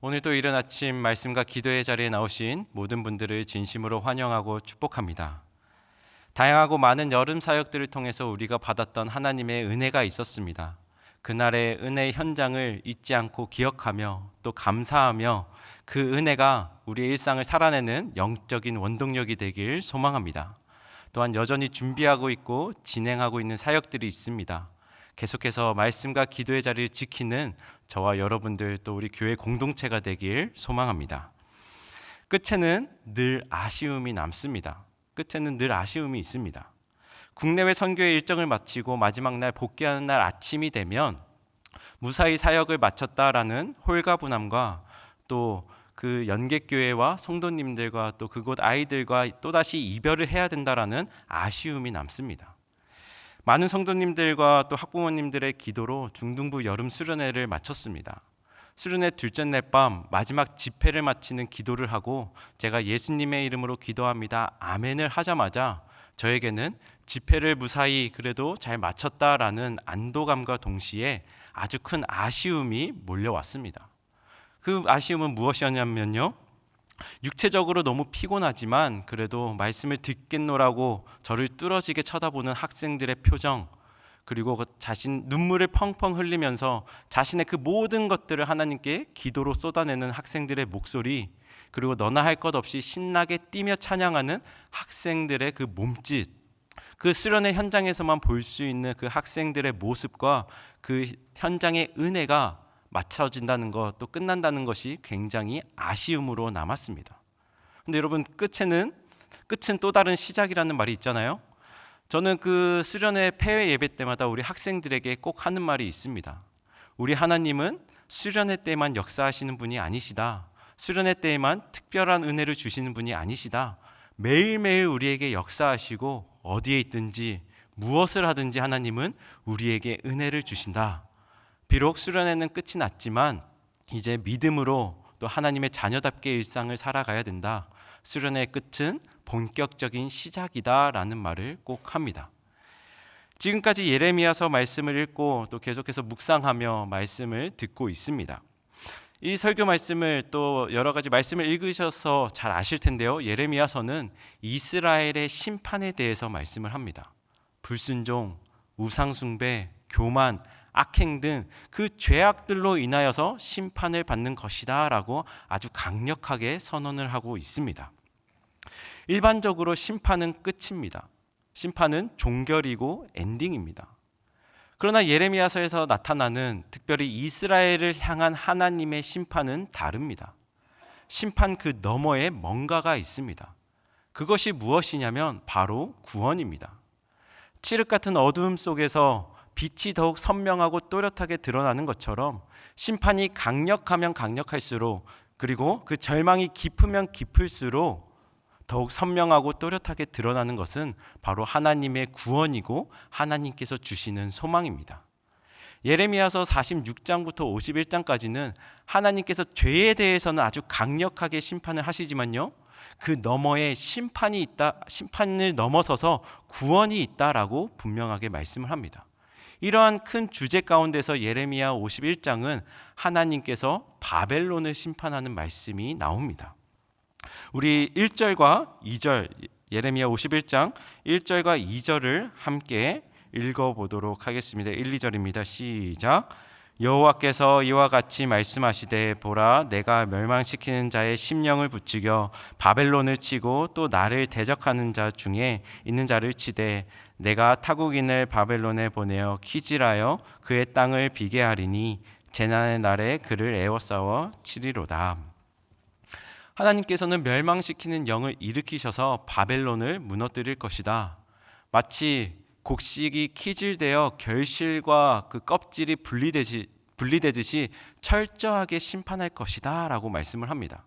오늘도 이른 아침 말씀과 기도의 자리에 나오신 모든 분들을 진심으로 환영하고 축복합니다. 다양하고 많은 여름 사역들을 통해서 우리가 받았던 하나님의 은혜가 있었습니다. 그날의 은혜의 현장을 잊지 않고 기억하며 또 감사하며 그 은혜가 우리의 일상을 살아내는 영적인 원동력이 되길 소망합니다. 또한 여전히 준비하고 있고 진행하고 있는 사역들이 있습니다. 계속해서 말씀과 기도의 자리를 지키는 저와 여러분들 또 우리 교회 공동체가 되길 소망합니다. 끝에는 늘 아쉬움이 남습니다. 끝에는 늘 아쉬움이 있습니다. 국내외 선교의 일정을 마치고 마지막 날 복귀하는 날 아침이 되면 무사히 사역을 마쳤다라는 홀가분함과 또 그 연객교회와 성도님들과 또 그곳 아이들과 또다시 이별을 해야 된다라는 아쉬움이 남습니다. 많은 성도님들과 또 학부모님들의 기도로 중등부 여름 수련회를 마쳤습니다. 수련회 둘째 날 밤 마지막 집회를 마치는 기도를 하고 제가 예수님의 이름으로 기도합니다. 아멘을 하자마자 저에게는 집회를 무사히 그래도 잘 마쳤다라는 안도감과 동시에 아주 큰 아쉬움이 몰려왔습니다. 그 아쉬움은 무엇이었냐면요. 육체적으로 너무 피곤하지만 그래도 말씀을 듣겠노라고 저를 뚫어지게 쳐다보는 학생들의 표정, 그리고 자신 눈물을 펑펑 흘리면서 자신의 그 모든 것들을 하나님께 기도로 쏟아내는 학생들의 목소리, 그리고 너나 할 것 없이 신나게 뛰며 찬양하는 학생들의 그 몸짓, 그 수련회 현장에서만 볼 수 있는 그 학생들의 모습과 그 현장의 은혜가 맞춰진다는 것, 또 끝난다는 것이 굉장히 아쉬움으로 남았습니다. 근데 여러분, 끝은 또 다른 시작이라는 말이 있잖아요. 저는 그 수련회 폐회 예배 때마다 우리 학생들에게 꼭 하는 말이 있습니다. 우리 하나님은 수련회 때만 역사하시는 분이 아니시다. 수련회 때에만 특별한 은혜를 주시는 분이 아니시다. 매일매일 우리에게 역사하시고 어디에 있든지 무엇을 하든지 하나님은 우리에게 은혜를 주신다. 비록 수련회는 끝이 났지만 이제 믿음으로 또 하나님의 자녀답게 일상을 살아가야 된다. 수련회의 끝은 본격적인 시작이다라는 말을 꼭 합니다. 지금까지 예레미야서 말씀을 읽고 또 계속해서 묵상하며 말씀을 듣고 있습니다. 이 설교 말씀을 또 여러 가지 말씀을 읽으셔서 잘 아실 텐데요. 예레미야서는 이스라엘의 심판에 대해서 말씀을 합니다. 불순종, 우상숭배, 교만, 악행 등 그 죄악들로 인하여서 심판을 받는 것이다 라고 아주 강력하게 선언을 하고 있습니다. 일반적으로 심판은 끝입니다. 심판은 종결이고 엔딩입니다. 그러나 예레미야서에서 나타나는 특별히 이스라엘을 향한 하나님의 심판은 다릅니다. 심판 그 너머에 뭔가가 있습니다. 그것이 무엇이냐면 바로 구원입니다. 칠흑 같은 어두움 속에서 빛이 더욱 선명하고 또렷하게 드러나는 것처럼 심판이 강력하면 강력할수록, 그리고 그 절망이 깊으면 깊을수록 더욱 선명하고 또렷하게 드러나는 것은 바로 하나님의 구원이고 하나님께서 주시는 소망입니다. 예레미야서 46장부터 51장까지는 하나님께서 죄에 대해서는 아주 강력하게 심판을 하시지만요, 그 너머에 심판이 있다, 심판을 넘어서서 구원이 있다라고 분명하게 말씀을 합니다. 이러한 큰 주제 가운데서 예레미야 51장은 하나님께서 바벨론을 심판하는 말씀이 나옵니다. 우리 1절과 2절, 예레미야 51장 1절과 2절을 함께 읽어보도록 하겠습니다. 1, 2절입니다. 시작. 여호와께서 이와 같이 말씀하시되 보라, 내가 멸망시키는 자의 심령을 부추겨 바벨론을 치고 또 나를 대적하는 자 중에 있는 자를 치되 내가 타국인을 바벨론에 보내어 키질하여 그의 땅을 비게 하리니 재난의 날에 그를 에워싸워 치리로다. 하나님께서는 멸망시키는 영을 일으키셔서 바벨론을 무너뜨릴 것이다. 마치 곡식이 키질되어 결실과 그 껍질이 분리되듯이 철저하게 심판할 것이다 라고 말씀을 합니다.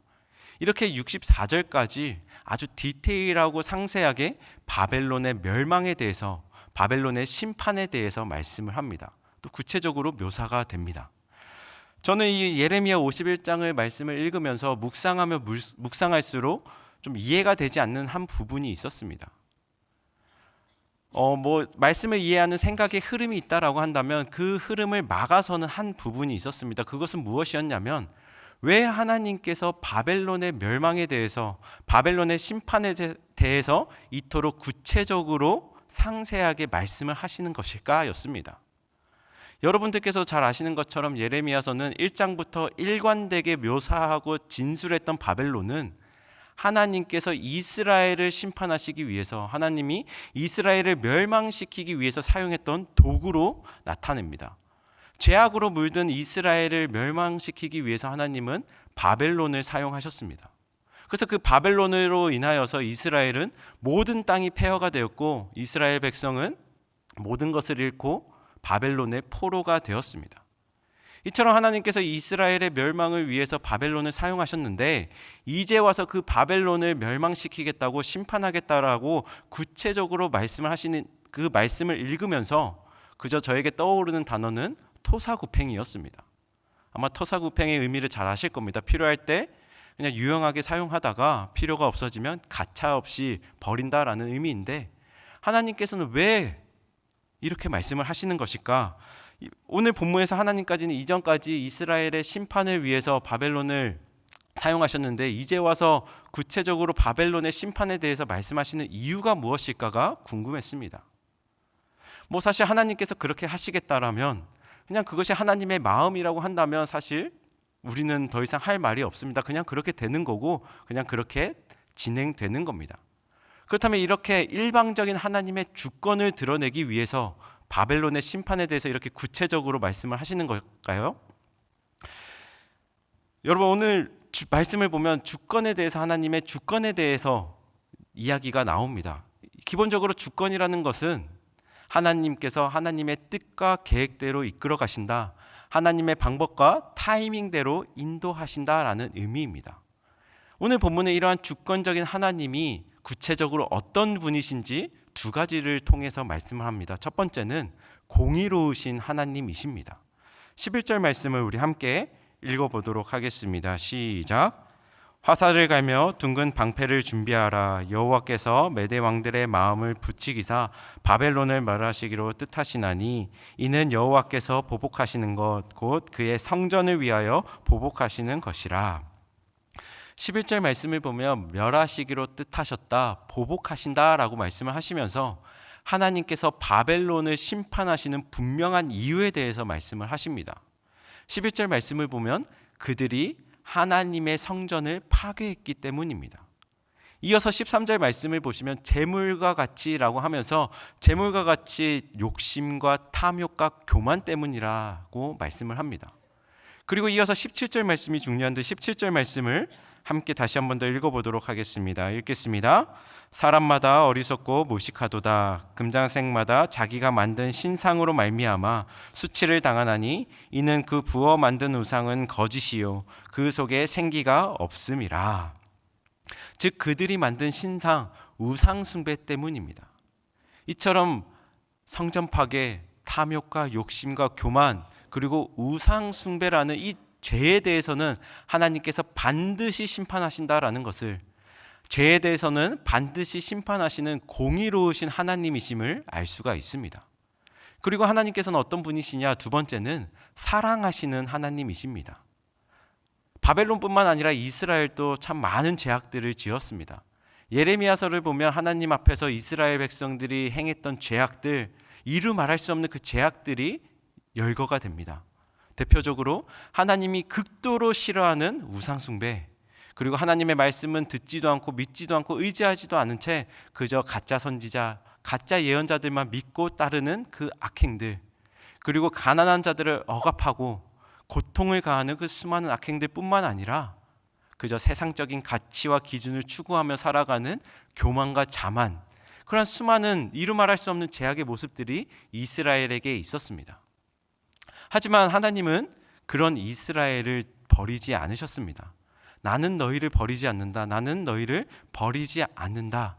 이렇게 64절까지 아주 디테일하고 상세하게 바벨론의 멸망에 대해서, 바벨론의 심판에 대해서 말씀을 합니다. 또 구체적으로 묘사가 됩니다. 저는 이 예레미야 51장의 말씀을 읽으면서 묵상할수록 좀 이해가 되지 않는 한 부분이 있었습니다. 말씀을 이해하는 생각의 흐름이 있다라고 한다면 그 흐름을 막아서는 한 부분이 있었습니다. 그것은 무엇이었냐면, 왜 하나님께서 바벨론의 멸망에 대해서, 바벨론의 심판에 대해서 이토록 구체적으로 상세하게 말씀을 하시는 것일까 였습니다. 여러분들께서 잘 아시는 것처럼 예레미야서는 1장부터 일관되게 묘사하고 진술했던 바벨론은 하나님께서 이스라엘을 심판하시기 위해서, 하나님이 이스라엘을 멸망시키기 위해서 사용했던 도구로 나타냅니다. 죄악으로 물든 이스라엘을 멸망시키기 위해서 하나님은 바벨론을 사용하셨습니다. 그래서 그 바벨론으로 인하여서 이스라엘은 모든 땅이 폐허가 되었고, 이스라엘 백성은 모든 것을 잃고 바벨론의 포로가 되었습니다. 이처럼 하나님께서 이스라엘의 멸망을 위해서 바벨론을 사용하셨는데, 이제 와서 그 바벨론을 멸망시키겠다고, 심판하겠다라고 구체적으로 말씀을 하시는 그 말씀을 읽으면서 그저 저에게 떠오르는 단어는 토사구팽이었습니다. 아마 토사구팽의 의미를 잘 아실 겁니다. 필요할 때 그냥 유용하게 사용하다가 필요가 없어지면 가차없이 버린다라는 의미인데, 하나님께서는 왜 이렇게 말씀을 하시는 것일까? 오늘 본문에서 하나님까지는 이전까지 이스라엘의 심판을 위해서 바벨론을 사용하셨는데, 이제 와서 구체적으로 바벨론의 심판에 대해서 말씀하시는 이유가 무엇일까가 궁금했습니다. 사실 하나님께서 그렇게 하시겠다라면, 그냥 그것이 하나님의 마음이라고 한다면 사실 우리는 더 이상 할 말이 없습니다. 그냥 그렇게 되는 거고, 그냥 그렇게 진행되는 겁니다. 그렇다면 이렇게 일방적인 하나님의 주권을 드러내기 위해서 바벨론의 심판에 대해서 이렇게 구체적으로 말씀을 하시는 걸까요? 여러분, 오늘 말씀을 보면 주권에 대해서, 하나님의 주권에 대해서 이야기가 나옵니다. 기본적으로 주권이라는 것은 하나님께서 하나님의 뜻과 계획대로 이끌어 가신다, 하나님의 방법과 타이밍대로 인도하신다라는 의미입니다. 오늘 본문에 이러한 주권적인 하나님이 구체적으로 어떤 분이신지 두 가지를 통해서 말씀을 합니다. 첫 번째는 공의로우신 하나님이십니다. 11절 말씀을 우리 함께 읽어보도록 하겠습니다. 시작. 화살을 갈며 둥근 방패를 준비하라. 여호와께서 메대 왕들의 마음을 붙이기사 바벨론을 멸하시기로 뜻하시나니, 이는 여호와께서 보복하시는 것 곧 그의 성전을 위하여 보복하시는 것이라. 11절 말씀을 보면 멸하시기로 뜻하셨다, 보복하신다라고 말씀을 하시면서 하나님께서 바벨론을 심판하시는 분명한 이유에 대해서 말씀을 하십니다. 11절 말씀을 보면 그들이 하나님의 성전을 파괴했기 때문입니다. 이어서 13절 말씀을 보시면 재물과 같이라고 하면서 재물과 같이 욕심과 탐욕과 교만 때문이라고 말씀을 합니다. 그리고 이어서 17절 말씀이 중요한데 17절 말씀을 함께 다시 한 번 더 읽어보도록 하겠습니다. 읽겠습니다. 사람마다 어리석고 무식하도다. 금장색마다 자기가 만든 신상으로 말미암아 수치를 당하나니, 이는 그 부어 만든 우상은 거짓이요 그 속에 생기가 없음이라. 즉 그들이 만든 신상, 우상 숭배 때문입니다. 이처럼 성전 파괴, 탐욕과 욕심과 교만, 그리고 우상 숭배라는 이 죄에 대해서는 하나님께서 반드시 심판하신다라는 것을, 죄에 대해서는 반드시 심판하시는 공의로우신 하나님이심을 알 수가 있습니다. 그리고 하나님께서는 어떤 분이시냐? 두 번째는 사랑하시는 하나님이십니다. 바벨론뿐만 아니라 이스라엘도 참 많은 죄악들을 지었습니다. 예레미야서를 보면 하나님 앞에서 이스라엘 백성들이 행했던 죄악들, 이루 말할 수 없는 그 죄악들이 열거가 됩니다. 대표적으로 하나님이 극도로 싫어하는 우상숭배, 그리고 하나님의 말씀은 듣지도 않고 믿지도 않고 의지하지도 않은 채 그저 가짜 선지자, 가짜 예언자들만 믿고 따르는 그 악행들, 그리고 가난한 자들을 억압하고 고통을 가하는 그 수많은 악행들 뿐만 아니라 그저 세상적인 가치와 기준을 추구하며 살아가는 교만과 자만, 그런 수많은 이루 말할 수 없는 죄악의 모습들이 이스라엘에게 있었습니다. 하지만 하나님은 그런 이스라엘을 버리지 않으셨습니다. 나는 너희를 버리지 않는다. 나는 너희를 버리지 않는다.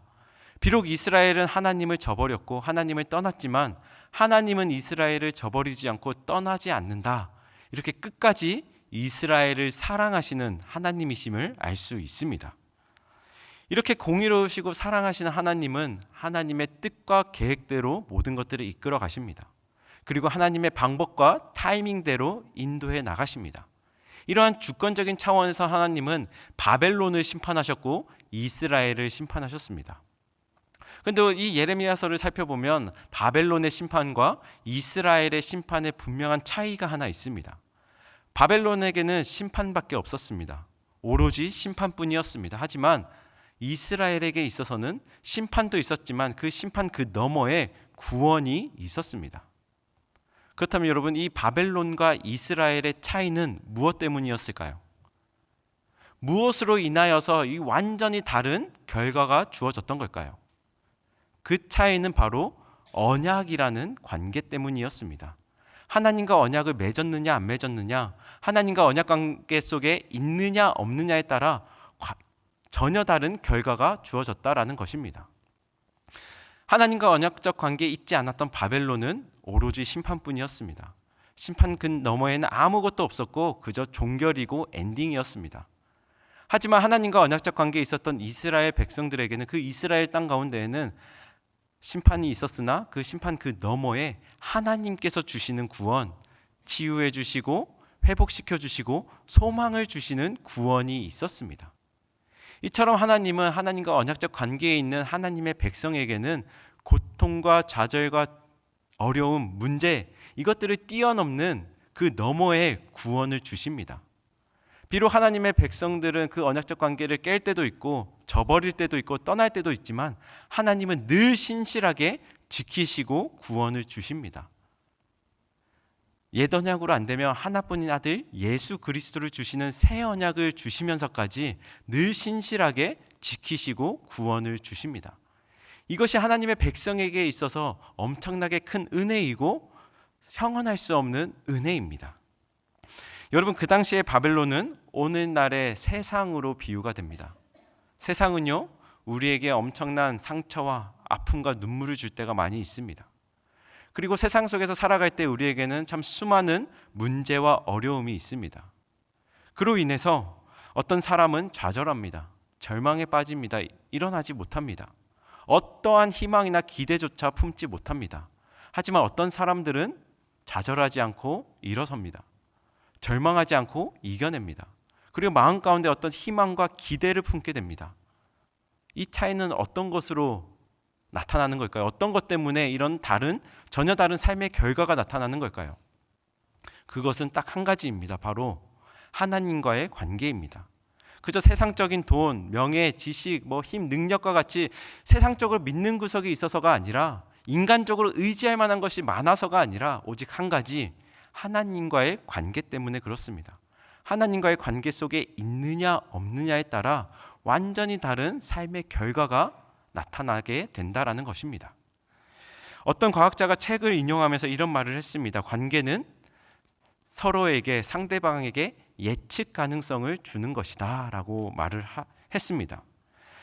비록 이스라엘은 하나님을 저버렸고 하나님을 떠났지만 하나님은 이스라엘을 저버리지 않고 떠나지 않는다. 이렇게 끝까지 이스라엘을 사랑하시는 하나님이심을 알 수 있습니다. 이렇게 공의로우시고 사랑하시는 하나님은 하나님의 뜻과 계획대로 모든 것들을 이끌어 가십니다. 그리고 하나님의 방법과 타이밍대로 인도해 나가십니다. 이러한 주권적인 차원에서 하나님은 바벨론을 심판하셨고 이스라엘을 심판하셨습니다. 그런데 이 예레미야서를 살펴보면 바벨론의 심판과 이스라엘의 심판에 분명한 차이가 하나 있습니다. 바벨론에게는 심판밖에 없었습니다. 오로지 심판뿐이었습니다. 하지만 이스라엘에게 있어서는 심판도 있었지만 그 심판 그 너머에 구원이 있었습니다. 그렇다면 여러분, 이 바벨론과 이스라엘의 차이는 무엇 때문이었을까요? 무엇으로 인하여서 이 완전히 다른 결과가 주어졌던 걸까요? 그 차이는 바로 언약이라는 관계 때문이었습니다. 하나님과 언약을 맺었느냐 안 맺었느냐, 하나님과 언약 관계 속에 있느냐 없느냐에 따라 전혀 다른 결과가 주어졌다라는 것입니다. 하나님과 언약적 관계에 있지 않았던 바벨론은 오로지 심판뿐이었습니다. 심판 그 너머에는 아무것도 없었고 그저 종결이고 엔딩이었습니다. 하지만 하나님과 언약적 관계에 있었던 이스라엘 백성들에게는 그 이스라엘 땅 가운데에는 심판이 있었으나 그 심판 그 너머에 하나님께서 주시는 구원, 치유해 주시고 회복시켜 주시고 소망을 주시는 구원이 있었습니다. 이처럼 하나님은 하나님과 언약적 관계에 있는 하나님의 백성에게는 고통과 좌절과 어려움, 문제, 이것들을 뛰어넘는 그 너머에 구원을 주십니다. 비록 하나님의 백성들은 그 언약적 관계를 깰 때도 있고 저버릴 때도 있고 떠날 때도 있지만 하나님은 늘 신실하게 지키시고 구원을 주십니다. 옛 언약으로 안 되면 하나뿐인 아들 예수 그리스도를 주시는 새 언약을 주시면서까지 늘 신실하게 지키시고 구원을 주십니다. 이것이 하나님의 백성에게 있어서 엄청나게 큰 은혜이고 형언할 수 없는 은혜입니다. 여러분, 그 당시에 바벨론은 오늘날의 세상으로 비유가 됩니다. 세상은요, 우리에게 엄청난 상처와 아픔과 눈물을 줄 때가 많이 있습니다. 그리고 세상 속에서 살아갈 때 우리에게는 참 수많은 문제와 어려움이 있습니다. 그로 인해서 어떤 사람은 좌절합니다. 절망에 빠집니다. 일어나지 못합니다. 어떠한 희망이나 기대조차 품지 못합니다. 하지만 어떤 사람들은 좌절하지 않고 일어섭니다. 절망하지 않고 이겨냅니다. 그리고 마음 가운데 어떤 희망과 기대를 품게 됩니다. 이 차이는 어떤 것으로 나타나는 걸까요? 어떤 것 때문에 이런 전혀 다른 삶의 결과가 나타나는 걸까요? 그것은 딱 한 가지입니다. 바로 하나님과의 관계입니다. 그저 세상적인 돈, 명예, 지식, 힘, 능력과 같이 세상적으로 믿는 구석이 있어서가 아니라, 인간적으로 의지할 만한 것이 많아서가 아니라 오직 한 가지, 하나님과의 관계 때문에 그렇습니다. 하나님과의 관계 속에 있느냐 없느냐에 따라 완전히 다른 삶의 결과가 나타나게 된다라는 것입니다. 어떤 과학자가 책을 인용하면서 이런 말을 했습니다. 관계는 서로에게, 상대방에게 예측 가능성을 주는 것이다 라고 말을 했습니다.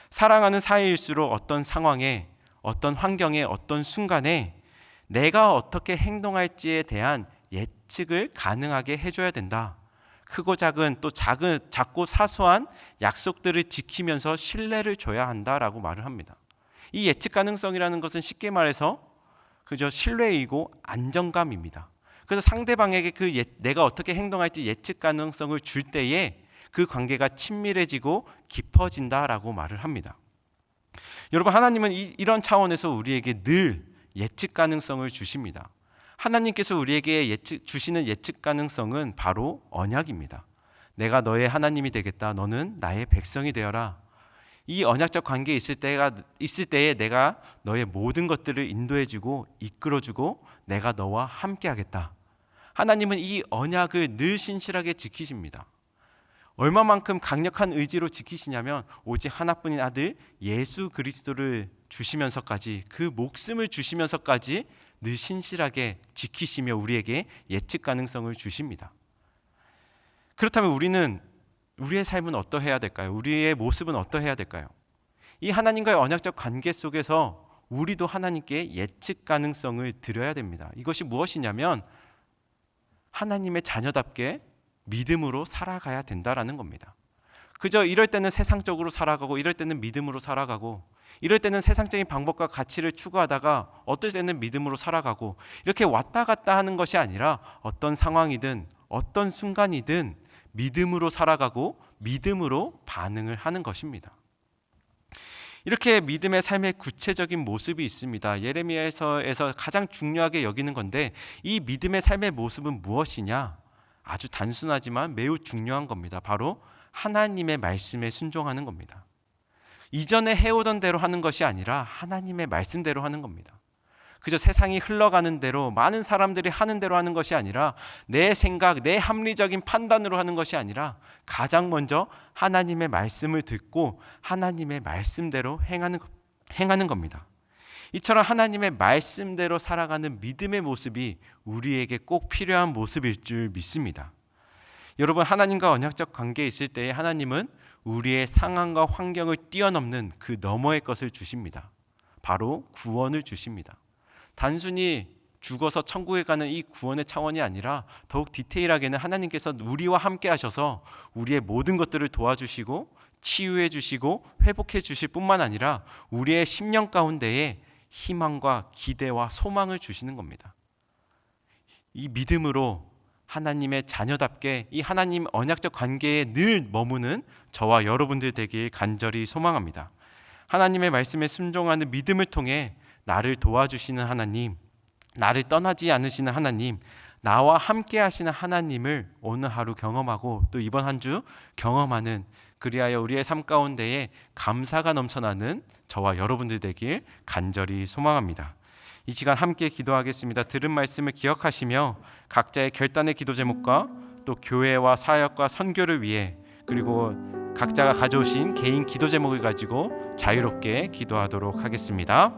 사랑하는 사이일수록 어떤 상황에, 어떤 환경에, 어떤 순간에 내가 어떻게 행동할지에 대한 예측을 가능하게 해줘야 된다. 크고 작은, 또 작고 사소한 약속들을 지키면서 신뢰를 줘야 한다라고 말을 합니다. 이 예측 가능성이라는 것은 쉽게 말해서 그저 신뢰이고 안정감입니다. 그래서 상대방에게 내가 어떻게 행동할지 예측 가능성을 줄 때에 그 관계가 친밀해지고 깊어진다라고 말을 합니다. 여러분, 하나님은 이런 차원에서 우리에게 늘 예측 가능성을 주십니다. 하나님께서 우리에게 주시는 예측 가능성은 바로 언약입니다. 내가 너의 하나님이 되겠다. 너는 나의 백성이 되어라. 이 언약적 관계에 있을 때에 내가 너의 모든 것들을 인도해주고 이끌어주고 내가 너와 함께하겠다. 하나님은 이 언약을 늘 신실하게 지키십니다. 얼마만큼 강력한 의지로 지키시냐면 오직 하나뿐인 아들 예수 그리스도를 주시면서까지, 그 목숨을 주시면서까지 늘 신실하게 지키시며 우리에게 예측 가능성을 주십니다. 그렇다면 우리의 삶은 어떠해야 될까요? 우리의 모습은 어떠해야 될까요? 이 하나님과의 언약적 관계 속에서 우리도 하나님께 예측 가능성을 드려야 됩니다. 이것이 무엇이냐면 하나님의 자녀답게 믿음으로 살아가야 된다라는 겁니다. 그저 이럴 때는 세상적으로 살아가고, 이럴 때는 믿음으로 살아가고, 이럴 때는 세상적인 방법과 가치를 추구하다가 어떨 때는 믿음으로 살아가고, 이렇게 왔다 갔다 하는 것이 아니라 어떤 상황이든 어떤 순간이든 믿음으로 살아가고 믿음으로 반응을 하는 것입니다. 이렇게 믿음의 삶의 구체적인 모습이 있습니다. 예레미야서에서 가장 중요하게 여기는 건데, 이 믿음의 삶의 모습은 무엇이냐? 아주 단순하지만 매우 중요한 겁니다. 바로 하나님의 말씀에 순종하는 겁니다. 이전에 해오던 대로 하는 것이 아니라 하나님의 말씀대로 하는 겁니다. 그저 세상이 흘러가는 대로, 많은 사람들이 하는 대로 하는 것이 아니라, 내 생각, 내 합리적인 판단으로 하는 것이 아니라 가장 먼저 하나님의 말씀을 듣고 하나님의 말씀대로 행하는 겁니다. 이처럼 하나님의 말씀대로 살아가는 믿음의 모습이 우리에게 꼭 필요한 모습일 줄 믿습니다. 여러분, 하나님과 언약적 관계에 있을 때 하나님은 우리의 상황과 환경을 뛰어넘는 그 너머의 것을 주십니다. 바로 구원을 주십니다. 단순히 죽어서 천국에 가는 이 구원의 차원이 아니라 더욱 디테일하게는 하나님께서 우리와 함께 하셔서 우리의 모든 것들을 도와주시고 치유해 주시고 회복해 주실 뿐만 아니라 우리의 심령 가운데에 희망과 기대와 소망을 주시는 겁니다. 이 믿음으로 하나님의 자녀답게 이 하나님 언약적 관계에 늘 머무는 저와 여러분들 되길 간절히 소망합니다. 하나님의 말씀에 순종하는 믿음을 통해 나를 도와주시는 하나님, 나를 떠나지 않으시는 하나님, 나와 함께 하시는 하나님을 오늘 하루 경험하고 또 이번 한 주 경험하는, 그리하여 우리의 삶 가운데에 감사가 넘쳐나는 저와 여러분들 되길 간절히 소망합니다. 이 시간 함께 기도하겠습니다. 들은 말씀을 기억하시며 각자의 결단의 기도 제목과 또 교회와 사역과 선교를 위해, 그리고 각자가 가져오신 개인 기도 제목을 가지고 자유롭게 기도하도록 하겠습니다.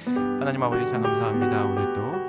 하나님 아버지, 참 감사합니다. 오늘도